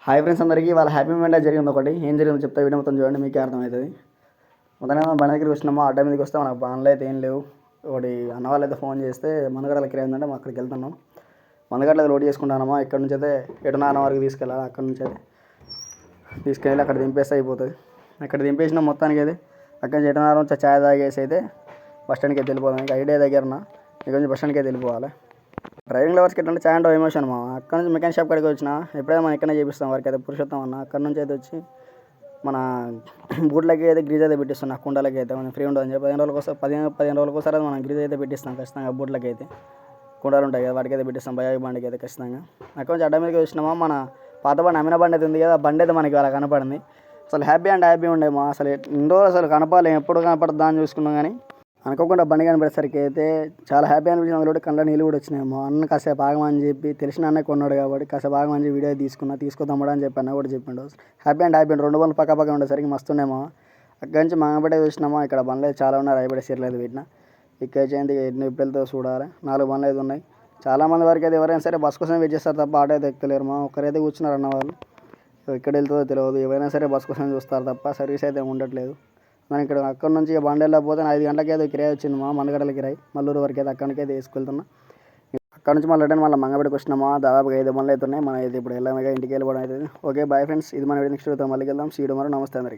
Hi friends అందరికీ వాళ్ళ happy moment జరిగింది ఒకటి. ఏం జరిగిందో చెప్తా, వీడియో మొత్తం చూడండి, మీకే అర్థమవుతుంది. మొదలైన బండి దగ్గరికి వచ్చినామో ఆటో మీదకి వస్తే మనకు బండ్లు అయితే ఏం లేవు. ఒకటి అన్న వాళ్ళు అయితే ఫోన్ చేస్తే మందగడ్డల కిరాయి ఉందంటే మనం అక్కడికి వెళ్తున్నాం. మందగడ్డలో లోడ్ చేసుకుంటానమ్మా, ఇక్కడ నుంచి అయితే ఎటునారం వరకు తీసుకెళ్ళాలి. అక్కడ నుంచి అయితే తీసుకెళ్ళి అక్కడ దింపేస్తే అయిపోతుంది. అక్కడ దింపేసిన మొత్తానికి అయితే అక్కడ నుంచి ఎటునారం ఛాయ్ తాగేసి అయితే బస్ స్టాండ్కి అయితే వెళ్ళిపోదాం. ఇంకా ఐడియా దగ్గరన ఇక్కడ నుంచి బస్ స్టాండ్కి అయితే వెళ్ళిపోవాలి. డ్రైవింగ్ లవర్స్కి ఎట్లా చాయ్ అంటే ఎమోషన్ మా. అక్కడ నుంచి మెకానిక్ షాప్ కాడికి వచ్చిన ఎప్పుడైతే మనం ఇక్కడనే చేపిస్తాం వరకు అయితే పురుషోత్తం అన్న. అక్కడ నుంచి అయితే వచ్చి మన బూట్లకి అయితే గ్రీజ్ అయితే పెట్టిస్తున్నాం. కుండలకి అయితే మనం ఫ్రీ ఉండదని చెప్పి 15 రోజులకు ఒకసారి మనం గ్రీజ్ అయితే పెట్టిస్తాం ఖచ్చితంగా. బూట్లకి అయితే కుండలు ఉంటాయి కదా, వాటికి అయితే పెట్టిస్తాం. బయాగ్ బండికి అయితే ఖచ్చితంగా. అక్కడ నుంచి అడ్డ మీదకి వచ్చినామా, మన పాత బండి అమ్మిన బండి అయితే ఉంది కదా, ఆ బండి అయితే మనకి అలా కనపడింది. అసలు హ్యాపీ అంటే హ్యాపీ ఉండేమో. అసలు ఎన్నో అసలు కనపాలి, ఎప్పుడు కనపడద్దా అని చూసుకున్నాం. కానీ అనుకోకుండా బండి కనిపెట్టేసరికి అయితే చాలా హ్యాపీ అనిపించింది. అందులో కళ్ళ నీళ్ళు కూడా వచ్చినాయేమో. అన్న కాసేపు ఆగమని చెప్పి తెలిసిన అన్న కొన్నాడు కాబట్టి కాసేపు ఆగమని చెప్పి వీడియో తీసుకుందాం అని చెప్పి అన్న కూడా చెప్పిండు. హ్యాపీ అంటే హ్యాపీ. 2 బండ్లు పక్క ఉండేసరికి మస్తుండేమో. అక్కడి నుంచి మంగపేట చూసినామో, ఇక్కడ బండ్లు అయితే చాలా ఉన్నాయి. రాయపేట సీర్లేదు వీటిన ఇక్కడ చేయండి. ఎన్ని ఇప్పులతో చూడాలి. 4 బండ్లు అయితే ఉన్నాయి. చాలామంది వరకు అయితే ఎవరైనా సరే బస్ కోసం వెయిట్ చేస్తారు తప్ప ఆటో అయితే ఎక్కలేరు. మా ఒక్కరైతే కూర్చున్నారు అన్న వాళ్ళు. ఎక్కడ వెళ్తుందో తెలియదు. ఎవరైనా సరే బస్ కోసం చూస్తారు తప్ప సర్వీస్ అయితే ఉండట్లేదు. మనం ఇక్కడ అక్కడ నుంచి బండి వెళ్ళకపోతే 5 గంటలకి అయితే కిరాయి వచ్చింది మా మందగడ్డల కిరాయి. మల్లూరు వరకు అయితే అక్కడికి అయితే తీసుకెళ్తున్నా. అక్కడ నుంచి మళ్ళీ రిటర్న్ మంగపేటకి వచ్చినామా. దాదాపుగా 5 బండ్లు అయితే ఉన్నాయి. మనం అయితే ఇప్పుడు వెళ్ళామగా ఇంటికి వెళ్ళిపోవడం అవుతుంది. Okay bye friends. ఇది మన నెక్స్ట్ మళ్ళీ వెళ్దాం. సీడు మరి నమస్తే అందరికీ.